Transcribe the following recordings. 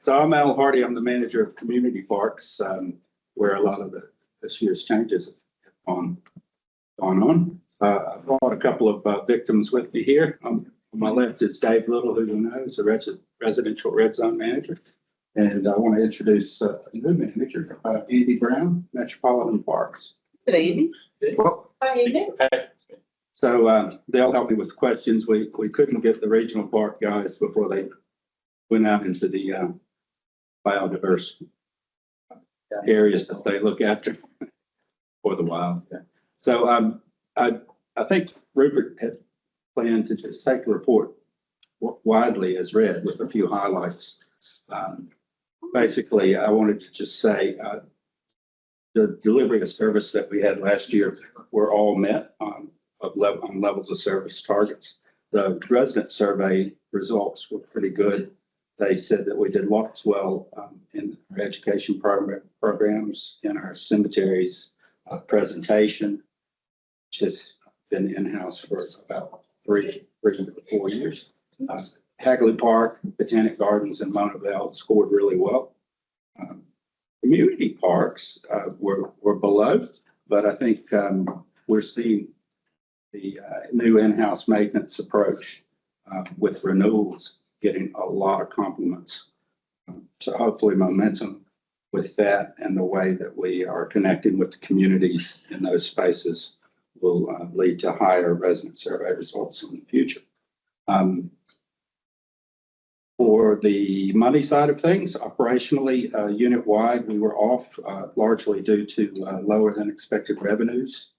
So I'm Al Hardy. I'm the manager of community parks, where a lot of this year's changes have gone on. I brought a couple of victims with me here. On my left is Dave Little, who you know is a residential red zone manager. And I want to introduce a new manager, Andy Brown, Metropolitan Parks. Good evening. Well, Hi, Andy. so they'll help me with questions. We couldn't get the regional park guys before they went out into the biodiverse areas that they look after for the wild. So I think Rupert had planned to just take the report widely as read with a few highlights. Basically, I wanted to just say the delivery of service that we had last year were all met on levels of service targets. The resident survey results were pretty good. They said that we did lots well in our education programs, in our cemeteries presentation, which has been in-house for about 3 to 4 years. Hagley Park, Botanic Gardens, and Mona Vale scored really well. Community parks were below, but I think we're seeing the new in-house maintenance approach with renewals getting a lot of compliments. So hopefully momentum with that and the way that we are connecting with the communities in those spaces will lead to higher resident survey results in the future. For the money side of things, operationally, unit-wide, we were off largely due to lower than expected revenues.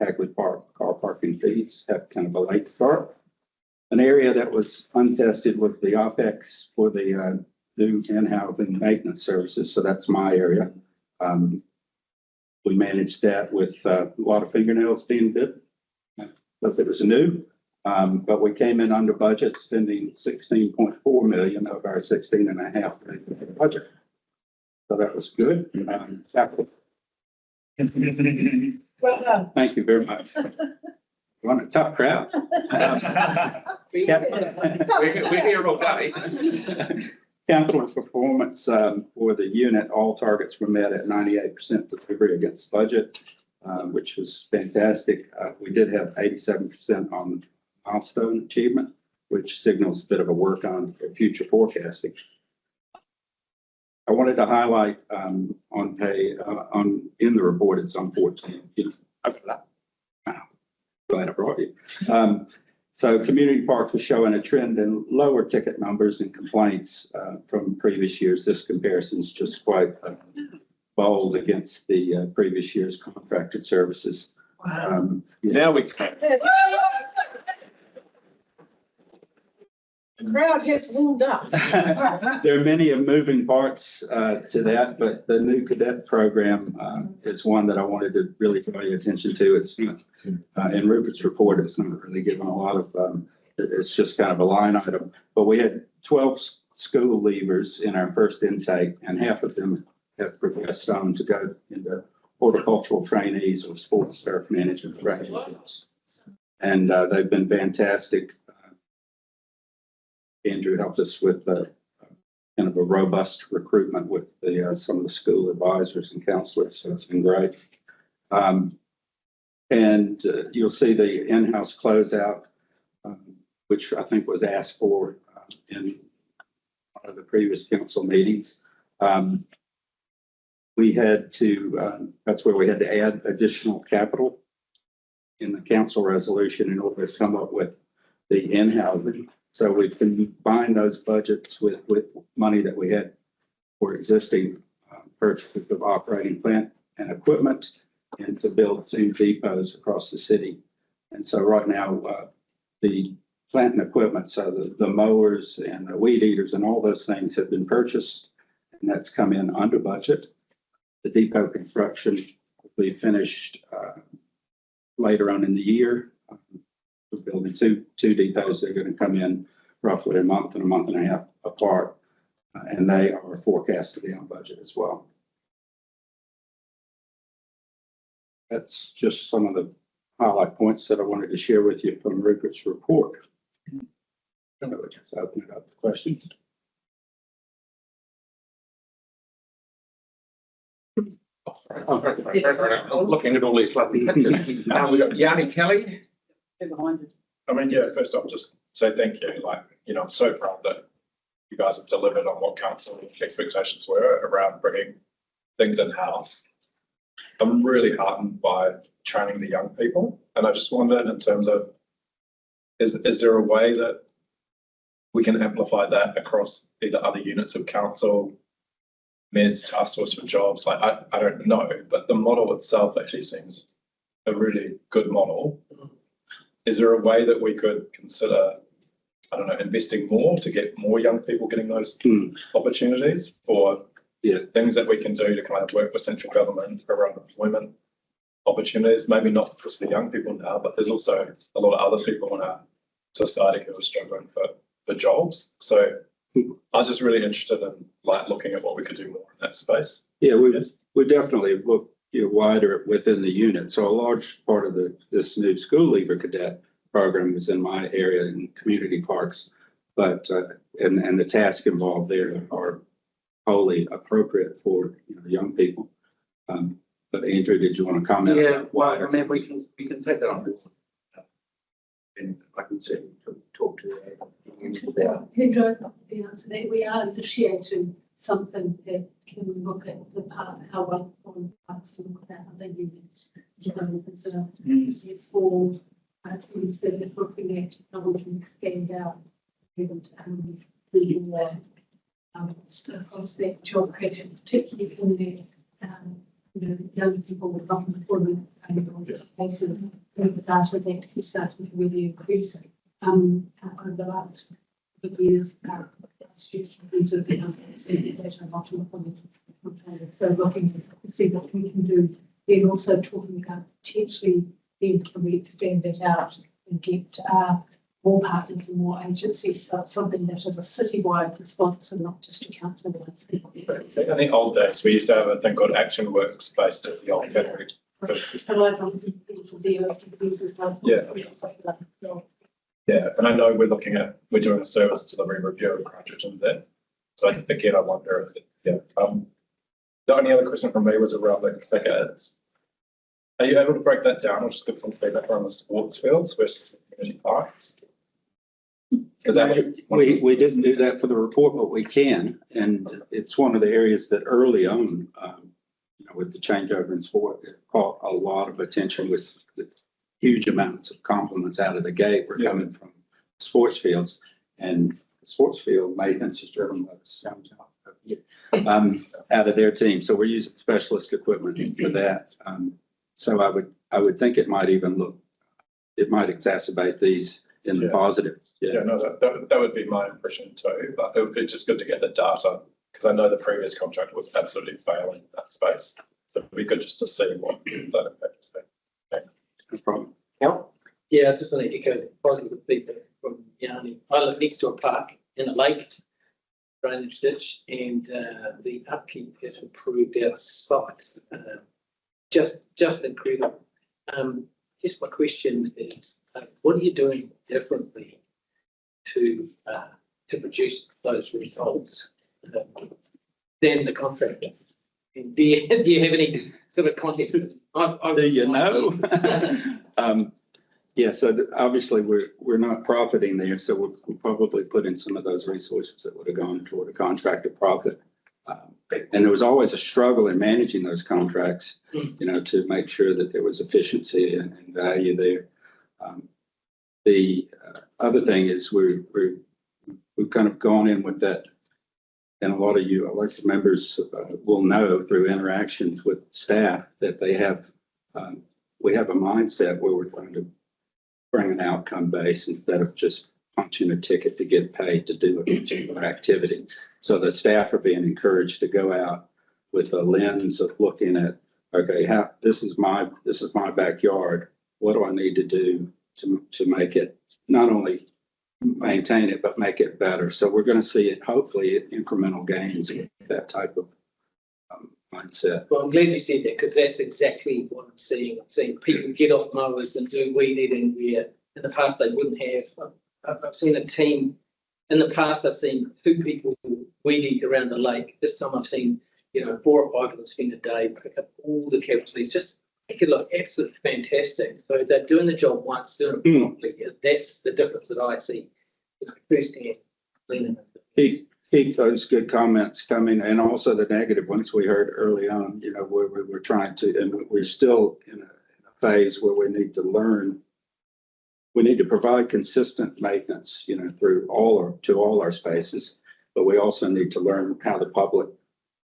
Hagley Park car parking fees have kind of a late start. An area that was untested was the OPEX for the new in-house and maintenance services. So that's my area. We managed that with a lot of fingernails being bit, but it was new. But we came in under budget, spending 16.4 million of our 16.5 million budget. So that was good. Well done. Thank you very much. You want a tough crowd? We hear all day. Capital performance for the unit, all targets were met at 98% delivery against budget, which was fantastic. We did have 87% on milestone achievement, which signals a bit of a work on future forecasting. I wanted to highlight in the report, it's on 14. Glad I brought you. So community park was showing a trend in lower ticket numbers and complaints from previous years. This comparison is just quite bold against the previous year's contracted services. Wow. Now we can. The crowd has warmed up. There are many moving parts to that, but the new cadet program is one that I wanted to really draw your attention to. It's not, in Rupert's report, it's not really given a lot of, it's just kind of a line item. But we had 12 school leavers in our first intake, and half of them have progressed on to go into horticultural trainees or sports turf management programs. And they've been fantastic. Andrew helped us with kind of a robust recruitment with some of the school advisors and counselors, so it's been great. And you'll see the in-house closeout, which I think was asked for in one of the previous council meetings. We had to, that's where we had to add additional capital in the council resolution in order to come up with the in-housing. So we combined those budgets with money that we had for existing purchases of operating plant and equipment and to build 2 depots across the city. And so right now, the plant and equipment, so the mowers and the weed eaters and all those things have been purchased, and that's come in under budget. The depot construction will be finished later on in the year. We're building two depots. They're going to come in roughly a month and a half apart, and they are forecast to be on budget as well. That's just some of the highlight points that I wanted to share with you from Rupert's report. So we'll just open it up to questions. I'm looking at all these lovely pictures. Now we've got Yanni Kelly. I mean, yeah, first off, just say thank you. Like, you know, I'm so proud that you guys have delivered on what council expectations were around bringing things in-house. I'm really heartened by training the young people. And I just wondered in terms of, is there a way that we can amplify that across either other units of council, Mayor's Task Force for Jobs? Like, I don't know, but the model itself actually seems a really good model. Is there a way that we could consider, I don't know, investing more to get more young people getting those opportunities, or things that we can do to kind of work with central government around employment opportunities? Maybe not just for young people now, but there's also a lot of other people in our society who are struggling for jobs. So I was just really interested in like looking at what we could do more in that space. Yeah, we definitely look wider within the unit. So a large part of this new school leaver cadet program is in my area in community parks, but and the tasks involved there are wholly appropriate for young people. But Andrew, did you want to comment? Yeah, well, I mean, we can take that on board. And I can certainly talk to Pedro, we are initiating something that can look at the part, how one parts to look at other units. For instead of looking at how we can expand out across that job creation, particularly in the young people with employment and education, the data that is starting to really increase over the last years. So looking to see what we can do, then also talking about potentially then can we expand that out and get more partners and more agencies. So it's something that is a citywide response and not just a council-wide. In the old days, we used to have a thing called Action Works based at the old factory. Yeah, and I know we're doing a service delivery review of Christchurch and that. So again, I wonder if the only other question from me was around the figures. Are you able to break that down or just give some feedback around the sports fields versus the community parks? Because we didn't do that for the report, but we can, and it's one of the areas that early on, with the changeover in sport, it caught a lot of attention with huge amounts of compliments out of the gate were coming from sports fields, and sports field maintenance is driven by the out of their team. So we're using specialist equipment for that. So I would think it might exacerbate these in the positives. Yeah, no, that would be my impression too, but it would be just good to get the data, because I know the previous contract was absolutely failing in that space. So it'd be good just to see what that impact is there. No problem. Yeah, I just want to echo positive feedback from Yanni. I live next to a park in a lake, drainage ditch, and the upkeep has improved our site. Just incredible. I guess my question is, what are you doing differently to produce those results than the contractor? And do you have any sort of context? Do you know? Yeah, so obviously we're not profiting there, so we'll probably put in some of those resources that would have gone toward a contractor profit. And there was always a struggle in managing those contracts, to make sure that there was efficiency and value there. The other thing is we've kind of gone in with that, and a lot of you elected members will know through interactions with staff that they have, we have a mindset where we're trying to bring an outcome base instead of just punching a ticket to get paid to do a particular activity. So the staff are being encouraged to go out with a lens of looking at, okay, this is my backyard. What do I need to do to make it not only maintain it, but make it better? So we're going to see it, hopefully, incremental gains with that type of mindset. Well, I'm glad you said that, because that's exactly what I'm seeing. I'm seeing people get off mowers and do weed eating where in the past they wouldn't have. I've seen a team. In the past, I've seen 2 people weed eat around the lake. This time I've seen you know, 4 or 5 of them spend a day, pick up all the capital needs, just make it look absolutely fantastic. So they're doing the job once, doing it properly. That's the difference that I see, you know, firsthand. Keep those good comments coming, and also the negative ones we heard early on, you know, where we were trying to, and we're still in a phase where we need to learn. We need to provide consistent maintenance, you know, through all our spaces, but we also need to learn how the public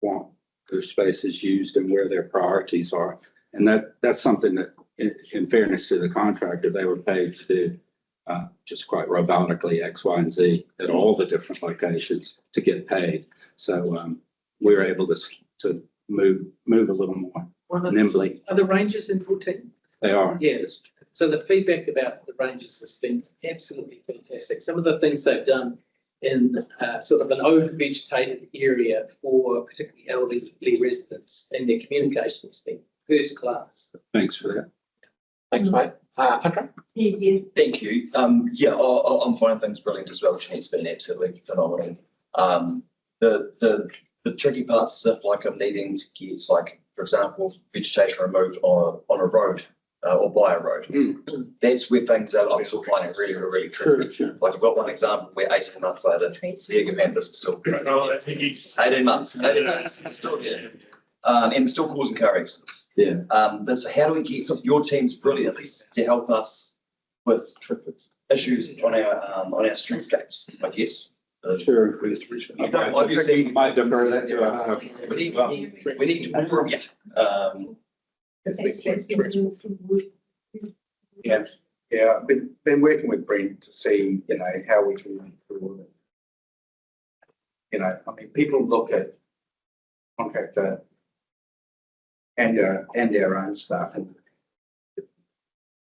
want their spaces used and where their priorities are. And that's something that, in fairness to the contractor, they were paid to do. Just quite robotically X, Y, and Z at all the different locations to get paid. So we were able to move a little more nimbly. Are the Rangers in 14? They are. Yes. So the feedback about the Rangers has been absolutely fantastic. Some of the things they've done in sort of an over-vegetated area for particularly elderly residents and their communication has been first class. Thanks for that. Thanks, mate. Hunter? Yeah. Thank you. Yeah, I'm finding things brilliant as well. Jeanette's been absolutely phenomenal. The tricky parts is if like I'm needing to get like, for example, vegetation removed on a road or by a road. That's where things are, I'm still finding really tricky. Sure. Like I've got one example where 18 months later, the Egomanthus is still 18 months, it's still here. And still causing car accidents. Yeah. But so how do we get your team's brilliant to help us with issues on our streetscapes? I guess. Sure. Obviously, Might defer that to a. we need more of Yeah, I've been working with Brent to see, you know, how we can improve it. You know, I mean, people look at contractor and their own stuff, and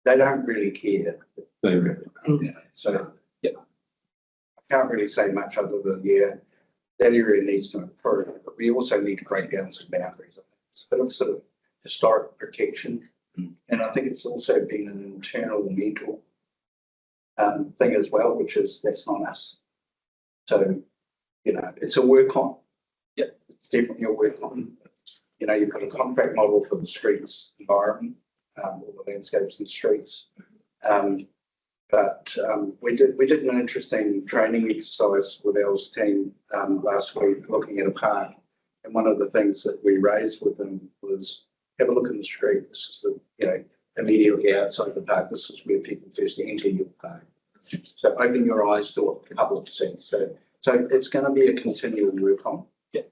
they don't really care. So, yeah, I can't really say much other than, yeah, that area needs to improve, but we also need to break down some boundaries. It's a bit of sort of historic protection, and I think it's also been an internal mental thing as well, which is that's not us. So, you know, it's a work on. Yeah, it's definitely a work on. You know, you've got a contract model for the streets environment, all the landscapes and streets. But we did an interesting training exercise with El's team last week, looking at a park. And one of the things that we raised with them was have a look in the street. This is the, you know, immediately outside the park. This is where people first enter your park. So open your eyes to a couple of things. So it's going to be a continual work on. Yeah.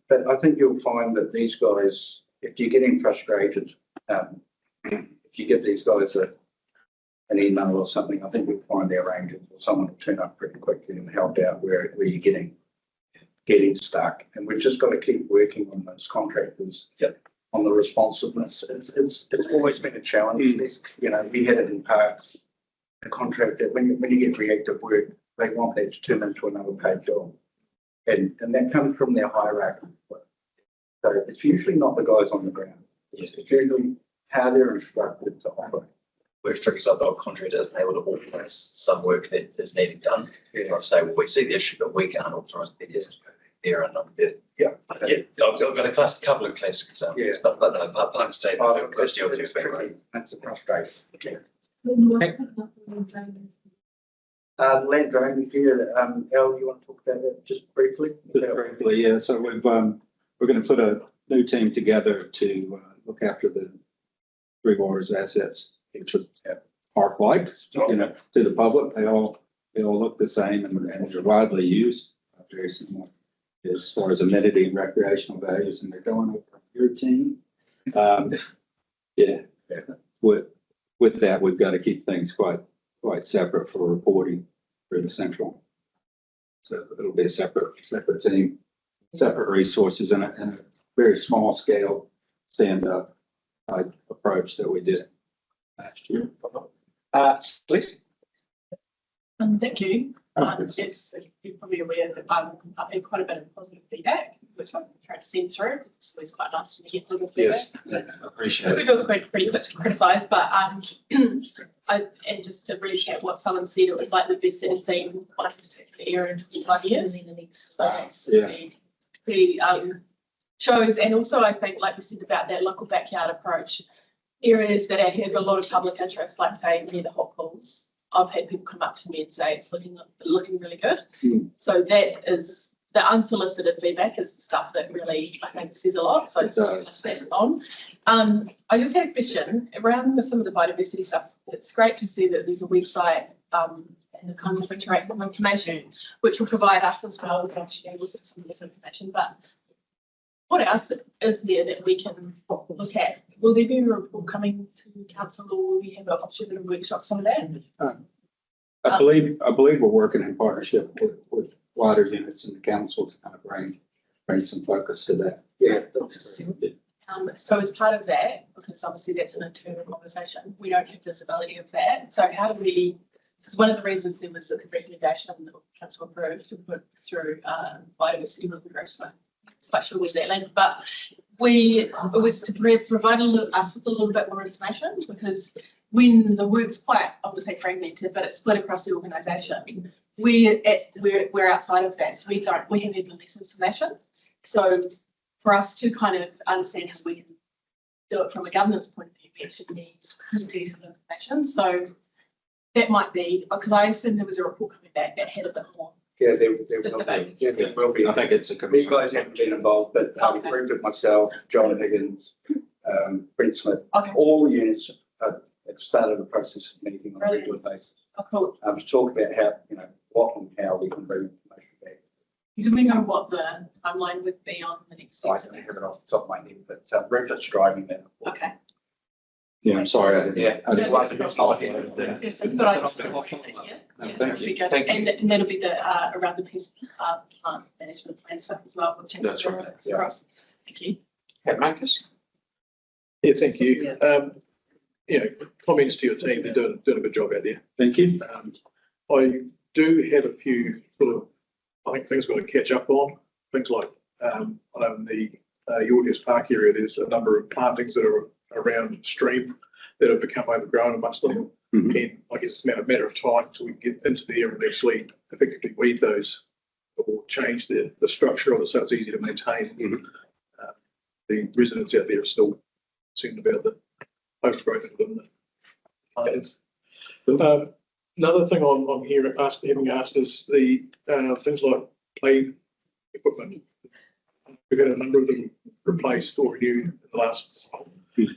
But I think you'll find that these guys, if you're getting frustrated, if you give these guys an email or something, I think we'll find their rangers or someone will turn up pretty quickly and help out where you're getting stuck. And we've just got to keep working on those contractors, on the responsiveness. It's always been a challenge. You know, we had it in parks. A contractor, when you get reactive work, they want that to turn into another paid job. And that comes from their hierarchy. So it's usually not the guys on the ground. It's usually how they're instructed to operate. Where it's tricky, so I've got a contractor isn't able to authorise some work that is needed done. Yeah. I say, well, we see the issue, but we can't authorise it. Yes, there and Yeah. I've got a couple of classic examples, but no, Park State, That's a frustration. Okay. Land drainage here, El, you want to talk about that just briefly? Briefly, yeah. So we're going to put a new team together to look after the Three Waters assets, which are park-like, you know, to the public. They all look the same and are widely used, very similar as far as amenity and recreational values. And they're going over your team. With that, we've got to keep things quite separate for reporting for the central. So it'll be a separate team, separate resources, and a very small scale stand-up type approach that we did last year. please. Thank you. Yes, you're probably aware that I've had quite a bit of positive feedback, which I'm trying to send through. It's always quite nice when you get positive feedback. Yes, I appreciate We it. got pretty criticised, but and just to recap what someone said, it was like the best it's seen on a particular area in 25 years. So that's pretty shows, and also I think, like we said about that local backyard approach, areas that have a lot of public interest, like say near the hot pools. I've had people come up to me and say it's looking really good. So that is the unsolicited feedback is the stuff that really I think says a lot. So I just want to pass that on. I just had a question around some of the biodiversity stuff. It's great to see that there's a website and the kind of interactive information which will provide us as well with some of this information. But what else is there that we can look at? Will there be a report coming to council, or will we have an opportunity to workshop some of that? I believe we're working in partnership with wider units in the council to kind of bring some focus to that. Yeah. So as part of that, because obviously that's an internal conversation, we don't have visibility of that. So how do we, because one of the reasons there was a recommendation that council approved to put through biodiversity regrowth, quite sure where that landed, but it was to provide us with a little bit more information, because when the work's quite, I would say fragmented, but it's split across the organisation, we're outside of that, so we have even less information. So for us to kind of understand how we can do it from a governance point of view, we actually need some detailed information. So that might be, because I assume there was a report coming back that had a bit more. Yeah, there will be. I think it's a These commitment. guys haven't been involved, but Okay. Brendan, myself, John Higgins, Brent Smith, Okay. all units have started a process of meeting on a regular basis. Oh, cool. To talk about how, what and how we can bring information back. Do we know what the timeline would be on the next I steps? don't have it off the top of my head, but Brendan's driving that. Okay. Yeah, I'm sorry. I didn't. Yeah. I didn't. Yes, but I just, yeah, No, thank that'd you. be good. Thank you. And that'll be the, around the pest, plant management plan stuff as well. We'll check That's right. it's across. Thank you. Marcus? Yeah, thank you. Comments to your team, they're doing a good job out there. Thank you. I do have a few sort of, I think things we've got to catch up on, things like, I know in the Yorkers Park area, there's a number of plantings that are around stream that have become overgrown amongst them. Mhm. And I guess it's a matter of time till we get into there and actually effectively weed those or change the structure of it so it's easy to maintain. Mhm. The residents out there are still concerned about the overgrowth within the plantings. Another thing I'm here having asked is the things like play equipment. We've had a number of them replaced or renewed in the last.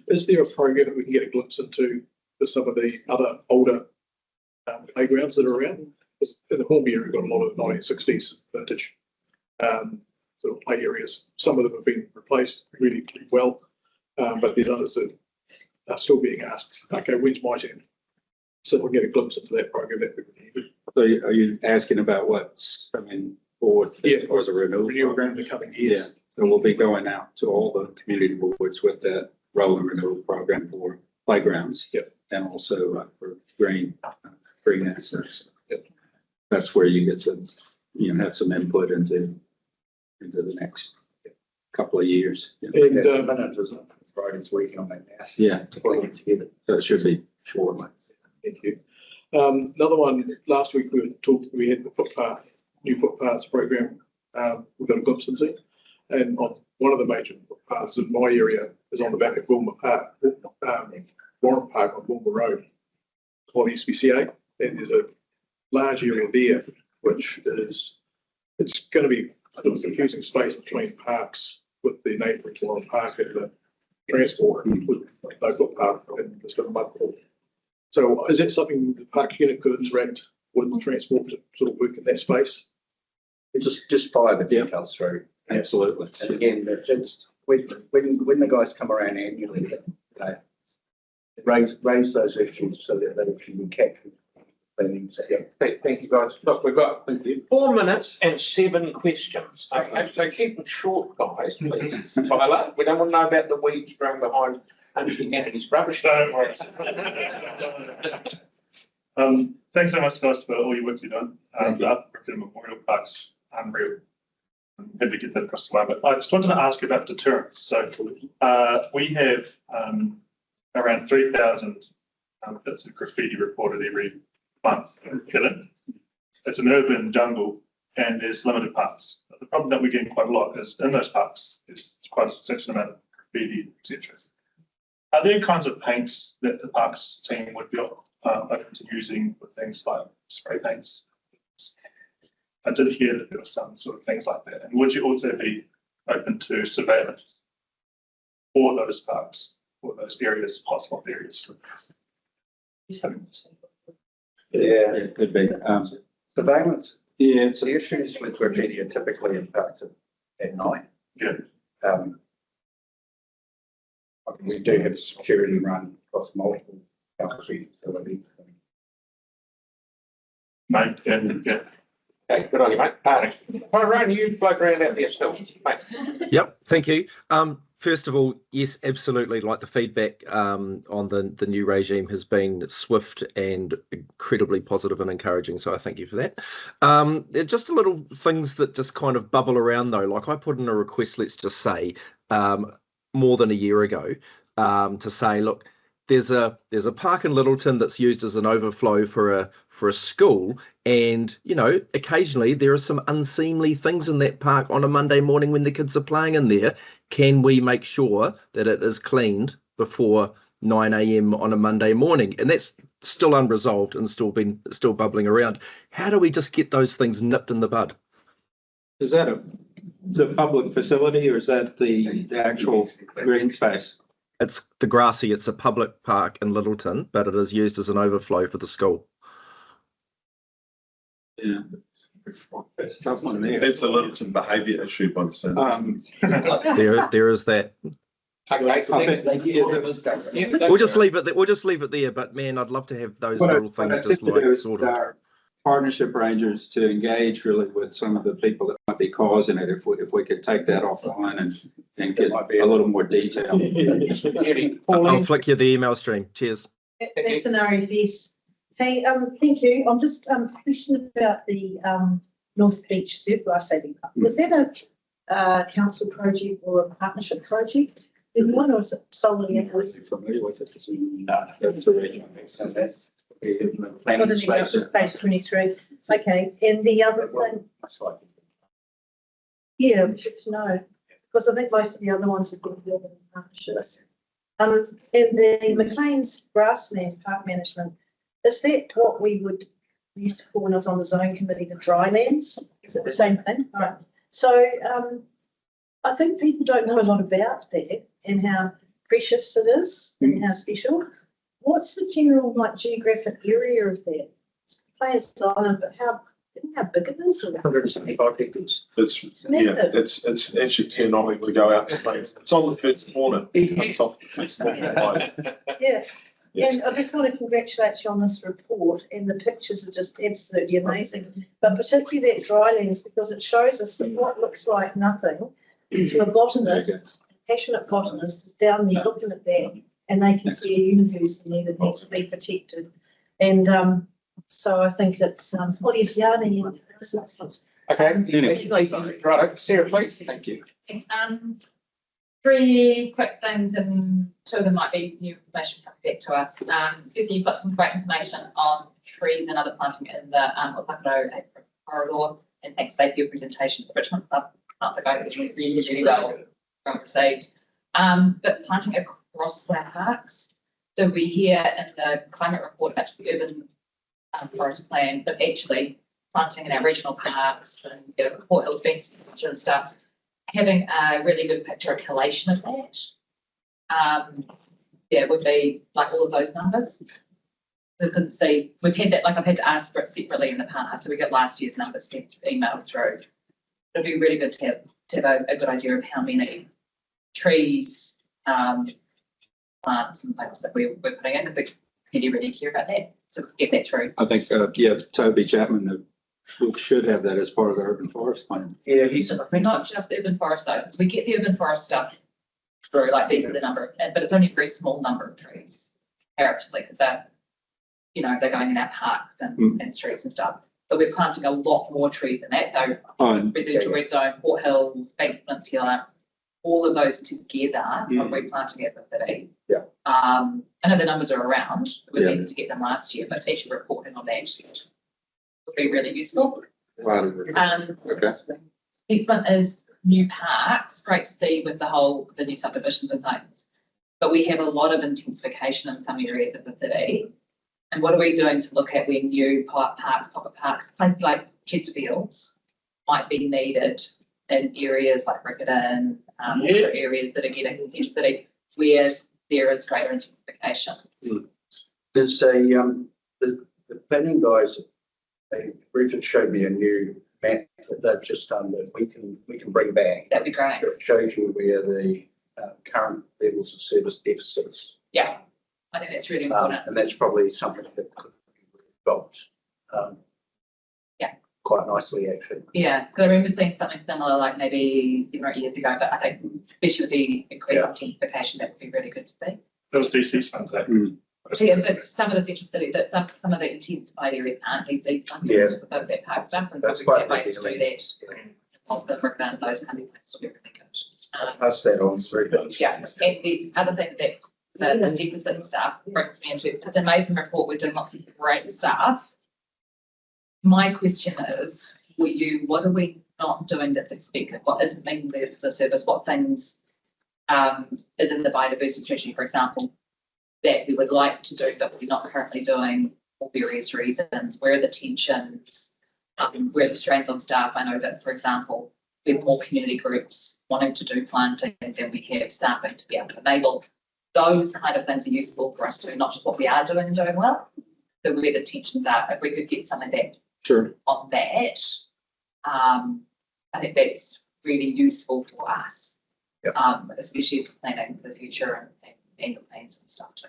Is there a program that we can get a glimpse into for some of the other older playgrounds that are around? Because in the home area, we've got a lot of 1960s vintage sort of play areas. Some of them have been replaced really well, but there's others that are still being asked, okay, when's my turn? So we'll get a glimpse into that program that we've So are you asking about what's coming forth? Yeah. Or as a renewal renewal program? in the coming years. Yeah, and we'll be going out to all the community boards with that rolling renewal program for playgrounds. Yep. And also for green assets. Yep. That's where you get to, have some input into the next couple of years. And Brian's working on that now. Yeah, Pulling it together. so it should be shortly. thank you. Another one, last week we had the new footpaths program we got a glimpse into. And on one of the major footpaths in my area is on the back of Wilma Park, Warren Park on Wilma Road, on SPCA. And there's a large area there, which is, it's going to be a confusing space between parks with the neighbouring Warren Park and the transport with no footpath and just a mud pool. So is that something the park unit could interact with the transport to sort of work in that space? Just fire the details through. Absolutely. And again, it's when the guys come around annually, raise those issues so that they can be captured. Thank you, guys. Look, we've got 4 minutes and 7 questions. Okay, so keep it short, guys, please. Tyler, we don't want to know about the weeds growing behind Anthony's rubbish. Don't worry. Thanks so much, guys, for all your work you've done. The Upper Memorial Park's unreal. I'm happy to get that across the line, but I just wanted to ask about deterrence. So we have around 3,000 bits of graffiti reported every month in Killen. It's an urban jungle and there's limited parks. But the problem that we're getting quite a lot is in those parks, it's quite a substantial amount of graffiti, etc. Are there kinds of paints that the parks team would be open to using with things like spray paints? I did hear that there were some sort of things like that. And would you also be open to surveillance for those parks, for those areas, possible areas? Yeah, It could be. surveillance. Yeah, it's The issues with graffiti are typically impacted at night. Yeah. I mean, we do have security run across multiple country facilities. Mate, yeah. Okay, good on you, mate. Ryan, you float around out there still, mate. Yep, thank you. First of all, yes, absolutely. Like the feedback on the new regime has been swift and incredibly positive and encouraging. So I thank you for that. Just a little things that just kind of bubble around though. Like I put in a request, let's just say, more than a year ago, to say, look, there's a park in Littleton that's used as an overflow for a school, and occasionally there are some unseemly things in that park on a Monday morning when the kids are playing in there. Can we make sure that it is cleaned before 9 a.m. on a Monday morning? And that's still unresolved and still bubbling around. How do we just get those things nipped in the bud? Is that the public facility or is that the actual green space? It's the Grassy. It's a public park in Littleton, but it is used as an overflow for the school. Yeah. It's a tough one there. It's a Littleton behaviour issue by the sound. There is that. We'll just leave it there. But man, I'd love to have those little things just like sort of. Our partnership rangers to engage really with some of the people that might be causing it. If we could take that offline and get a little more detail. I'll flick you the email stream. Cheers. That's an RFS. Hey, thank you. I'm just question about the North Beach Circle. I say, was that a council project or a partnership project? With one or is it solely in house? Familiar with it? No, that's a regional mix. That's planning space. Page 23. Okay, and the other thing. Yeah, good to know, because I think most of the other ones have got building partnerships. And the McLean's grassland park management, is that what we used to call when I was on the zone committee, the dry lands? Is it the same thing? All right. So I think people don't know a lot about that and how precious it is and how special. What's the general geographic area of that? It's McLean's Island, but how big it is? 175 hectares. It's it's actually 10 on to go out and play. It's on the first corner. It comes off the first corner. Yeah. Yes. And I just want to congratulate you on this report, and the pictures are just absolutely amazing, but particularly that drylands, because it shows us that what looks like nothing to a botanist, passionate botanist, is down there looking at that, and they can see a universe in there that needs to be protected. And so I think it's there's Yanni. Okay, right, Sarah, please. Thank you. Thanks. 3 quick things, and 2 of them might be new information coming back to us. Firstly, you've got some great information on trees and other planting in the Opakaro corridor, and thanks, Dave, for your presentation at Richmond Club. Not the guy that was really well received. But planting across the parks. So we hear in the climate report about the urban forest plan, but actually planting in our regional parks and Port Hills being sponsored and stuff, having a really good picture of collation of that. Would be like all of those numbers. We couldn't see, we've had that, I've had to ask for it separately in the past, so we got last year's numbers sent through email through. It'd be really good to have a good idea of how many trees, plants and things that we're putting in, because the committee really care about that. So get that through. I think, Toby Chapman should have that as part of the urban forest plan. Yeah, Not just the urban forest though, because we get the urban forest stuff through, these are the number, but it's only a very small number of trees comparatively, because they're, they're going in our parks and streets and stuff. But we're planting a lot more trees than that. So residential red zone, Port Hills, Bank Peninsula, all of those together are replanting at the city. Yeah. I know the numbers are around. It was easy to get them last year, but actually reporting on that would be really useful. Okay. Next one is new parks, great to see with the new subdivisions and things. But we have a lot of intensification in some areas of the city. And what are we doing to look at where new parks, pocket parks, places like Chesterfields might be needed in areas like Riccarton, other areas that are getting into the city where there is greater intensification. There's the planning guys, Bridget showed me a new map that they've just done that we can bring back. That'd be great. It shows you where the current levels of service deficits. Yeah, I think that's really important. And that's probably something that could be got quite nicely, actually. Yeah, because I remember seeing something similar like maybe 7 or 8 years ago, but I think especially with the increased intensification, that would be really good to see. That was DC's fund, that. Yeah, but some of the central city, that some of the intensified areas aren't DC's fund. Yeah. With that park stuff, and That's so quite way to do big, that. Of the work those kind of things will be really good. Pass that on through. Yeah, and the other thing that the deficit stuff brings me into the amazing report, we're doing lots of great stuff. My question is, what are we not doing that's expected? What isn't meeting the service? What things is in the biodiversity strategy, for example, that we would like to do but we're not currently doing for various reasons? Where are the tensions? Where are the strains on staff? I know that, for example, we have more community groups wanting to do planting than we have staffing to be able to enable. Those kind of things are useful for us to do, not just what we are doing and doing well. So where the tensions are, if we could get something back on that, I think that's really useful for us, especially if we're planning for the future and annual plans and stuff too.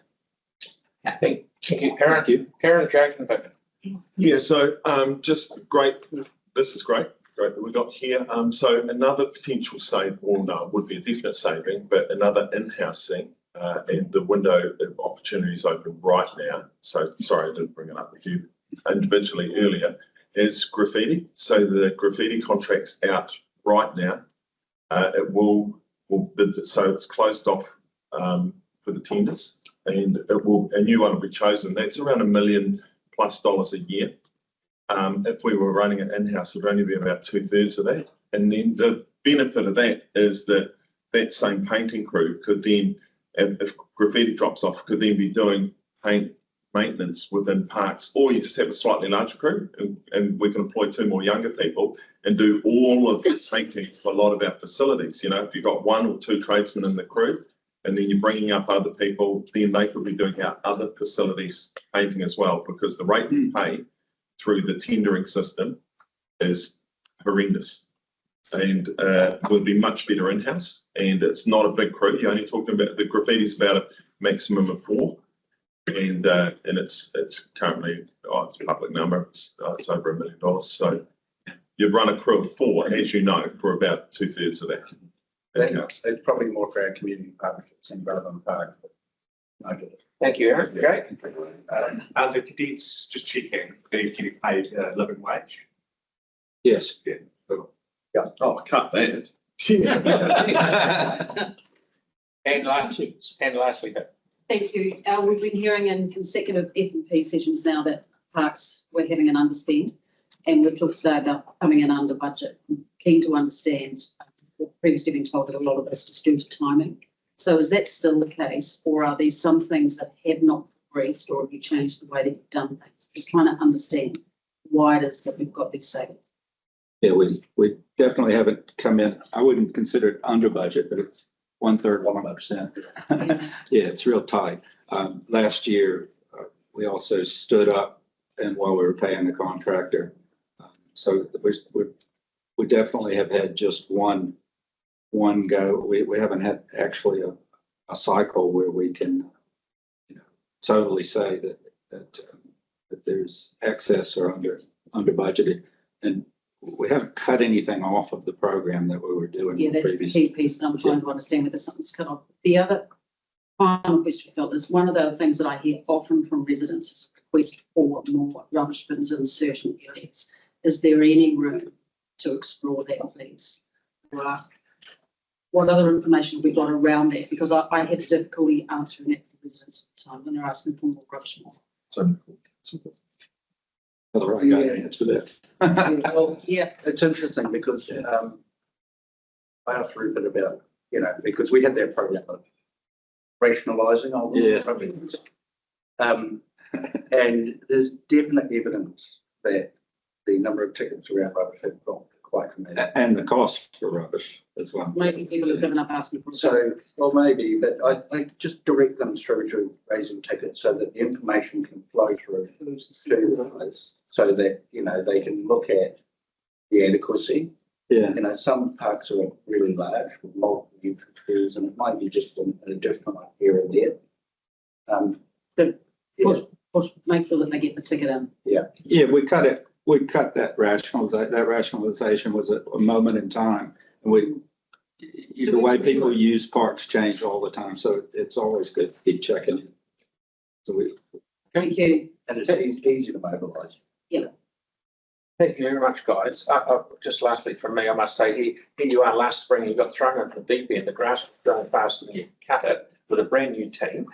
I think, Aaron Jackson. Yeah, so just great. This is great that we got here. So another potential save, or no, would be a definite saving, but another in-housing and the window of opportunities open right now. So sorry, I didn't bring it up with you individually earlier, is graffiti. So the graffiti contract's out right now. So it's closed off for the tenders, and a new one will be chosen. That's around $1 million+ a year. If we were running it in-house, it would only be about 2/3 of that. And then the benefit of that is that that same painting crew could then, if graffiti drops off, could then be doing paint maintenance within parks, or you just have a slightly larger crew and we can employ 2 more younger people and do all of the painting for a lot of our facilities. You know, if you've got 1 or 2 tradesmen in the crew and then you're bringing up other people, then they could be doing our other facilities painting as well, because the rate we pay through the tendering system is horrendous, and would be much better in-house. And it's not a big crew. You're only talking about the graffiti's about a maximum of 4, and it's currently it's a public number. It's over $1 million. So you run a crew of 4, as you know, for about 2/3 of that. It's probably more for our community partnerships and relevant park. Thank you, Aaron. Great. The cadets, just checking, they're getting paid living wage. Yes. Yeah. Oh, I cut that. And lastly, Thank you. We've been hearing in consecutive F&P sessions now that parks were having an underspend, and we've talked today about coming in under budget. I'm keen to understand, we've previously been told that a lot of this is due to timing. So is that still the case, or are there some things that have not progressed, or have you changed the way that you've done things? Just trying to understand why it is that we've got these savings. Yeah, we definitely haven't come in. I wouldn't consider it under budget, but it's 1/3, 1%. Yeah, it's real tight. Last year, we also stood up and while we were paying the contractor. So we definitely have had just one go. We haven't had actually a cycle where we can, totally say that there's excess or under budgeted. And we haven't cut anything off of the program that we were doing. Yeah, that's the key piece that I'm trying to understand whether something's cut off. The other final question, Phil, is one of the things that I hear often from residents is a request for more rubbish bins in certain areas. Is there any room to explore that, please? What other information have we got around that? Because I have difficulty answering that for residents all the time when they're asking for more rubbish. Answer that. Well, yeah. It's interesting because I asked Rupert about, because we had that program of rationalising all the Yeah. programs. And there's definite evidence that the number of tickets around rubbish have dropped quite dramatically. And the cost for rubbish as well. Maybe people have given up asking for it. So, well, maybe, but I just direct them through to raising tickets so that the information can flow through to us, so that, they can look at the adequacy. Yeah. Some parks are really large with multiple entrances, and it might be just an additional here and there. Make sure that they get the ticket in. Yeah, we cut that rationalization. That rationalization was a moment in time. And the way people use parks change all the time. So it's always good to keep checking in. So Thank you. And it's easy to mobilise. Thank you very much, guys. Just lastly from me, I must say, here you are last spring, you got thrown into the deep end, the grass was growing faster than you cut it with a brand new team.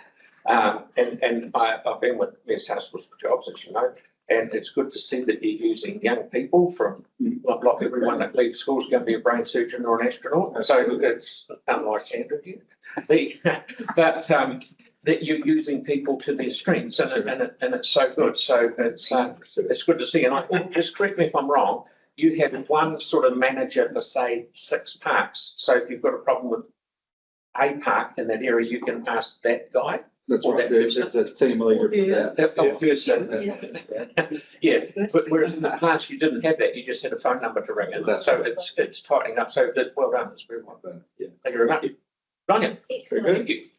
And I've been with Les Hospitals for Jobs, as you know, and it's good to see that you're using young people from, like everyone that leaves school is going to be a brain surgeon or an astronaut. So it's unlike Andrew here. That you're using people to their strengths, and it's so good. So it's good to see. And just correct me if I'm wrong, you have one sort of manager for, say, 6 parks. So if you've got a problem with a park in that area, you can ask that guy. that's right. There's a team leader for that. That's the person. Yeah, but whereas in the past, you didn't have that. You just had a phone number to ring in. That's So right. it's tightening up. So well done. That's very well done. Yeah. Thank you very much. Brilliant. Excellent. Thank you.